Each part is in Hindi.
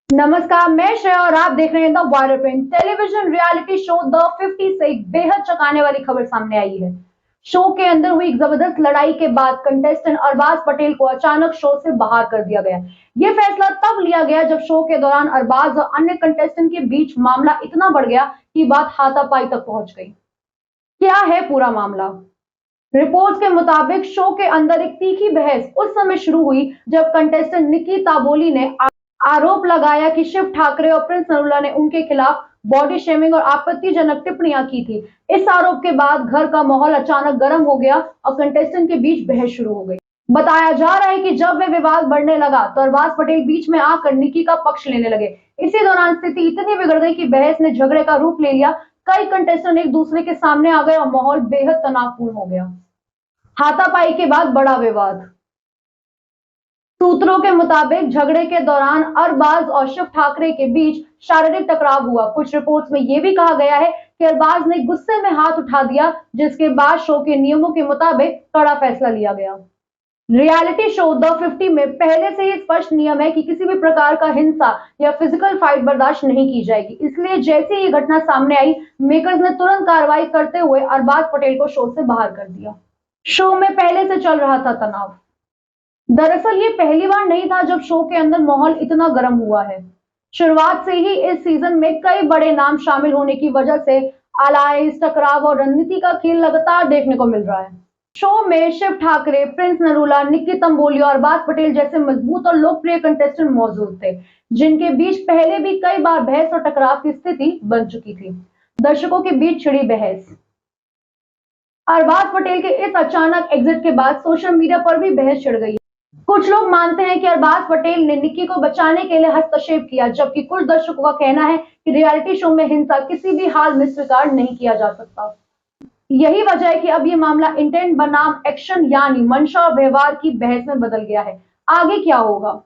नमस्कार, मैं श्रेया और आप देख रहे हैं the viral print. Television reality show the 50 से एक बेहद चौंकाने वाली खबर सामने आई है। शो के अंदर हुई एक जबरदस्त लड़ाई के बाद कंटेस्टेंट अरबाज पटेल को अचानक शो से बाहर कर दिया गया। ये फैसला तब लिया गया जब शो के दौरान अरबाज और अन्य कंटेस्टेंट के बीच मामला इतना बढ़ गया कि बात हाथापाई तक पहुंच गई। क्या है पूरा मामला? रिपोर्ट्स के मुताबिक शो के अंदर एक तीखी बहस उस समय शुरू हुई जब कंटेस्टेंट निकी ताबोली ने आरोप लगाया कि शिव ठाकरे और प्रिंस नरूला ने उनके खिलाफ बॉडी शेमिंग और आपत्तिजनक टिप्पणियां की थी। इस आरोप के बाद घर का माहौल अचानक गर्म हो गया और कंटेस्टेंट के बीच बहस शुरू हो गई। बताया जा रहा है कि जब वे विवाद बढ़ने लगा तो अरबाज पटेल बीच में आकर निकी का पक्ष लेने लगे। इसी दौरान स्थिति इतनी बिगड़ गई कि बहस ने झगड़े का रूप ले लिया। कई कंटेस्टेंट एक दूसरे के सामने आ गए और माहौल बेहद तनावपूर्ण हो गया। हाथापाई के बाद बड़ा विवाद। सूत्रों के मुताबिक झगड़े के दौरान अरबाज और शिव ठाकरे के बीच शारीरिक टकराव हुआ। कुछ रिपोर्ट्स में यह भी कहा गया है कि अरबाज ने गुस्से में हाथ उठा दिया, जिसके बाद शो के नियमों के मुताबिक कड़ा फैसला लिया गया। रियलिटी शो द 50 में पहले से ही स्पष्ट नियम है कि किसी भी प्रकार का हिंसा या फिजिकल फाइट बर्दाश्त नहीं की जाएगी। इसलिए जैसे ही ये घटना सामने आई, मेकर्स ने तुरंत कार्रवाई करते हुए अरबाज पटेल को शो से बाहर कर दिया। शो में पहले से चल रहा था तनाव। दरअसल ये पहली बार नहीं था जब शो के अंदर माहौल इतना गर्म हुआ है। शुरुआत से ही इस सीजन में कई बड़े नाम शामिल होने की वजह से अलायंस, टकराव और रणनीति का खेल लगातार देखने को मिल रहा है। शो में शिव ठाकरे, प्रिंस नरूला, निक्की तंबोली और अरबाज पटेल जैसे मजबूत और लोकप्रिय कंटेस्टेंट मौजूद थे, जिनके बीच पहले भी कई बार बहस और टकराव की स्थिति बन चुकी थी। दर्शकों के बीच छिड़ी बहस। अरबाज पटेल के इस अचानक एग्जिट के बाद सोशल मीडिया पर भी बहस छिड़ गई। कुछ लोग मानते हैं कि अरबाज पटेल ने निक्की को बचाने के लिए हस्तक्षेप किया, जबकि कुछ दर्शकों का कहना है कि रियलिटी शो में हिंसा किसी भी हाल में स्वीकार नहीं किया जा सकता। यही वजह है कि अब ये मामला इंटेंट बनाम एक्शन यानी मंशा और व्यवहार की बहस में बदल गया है। आगे क्या होगा?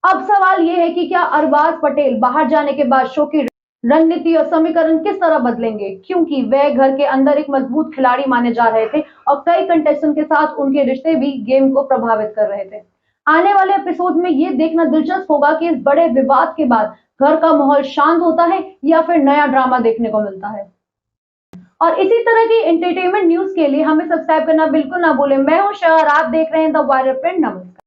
अब सवाल यह है कि क्या अरबाज पटेल बाहर जाने के बाद शो की रणनीति और समीकरण किस तरह बदलेंगे, क्योंकि वे घर के अंदर एक मजबूत खिलाड़ी माने जा रहे थे और कई कंटेस्टेंट के साथ उनके रिश्ते भी गेम को प्रभावित कर रहे थे। आने वाले एपिसोड में यह देखना दिलचस्प होगा कि इस बड़े विवाद के बाद घर का माहौल शांत होता है या फिर नया ड्रामा देखने को मिलता है। और इसी तरह की एंटरटेनमेंट न्यूज के लिए हमें सब्सक्राइब करना बिल्कुल ना भूलें। मैं हूं श्रेया और आप देख रहे हैं द वायरल प्रिंट। नमस्कार।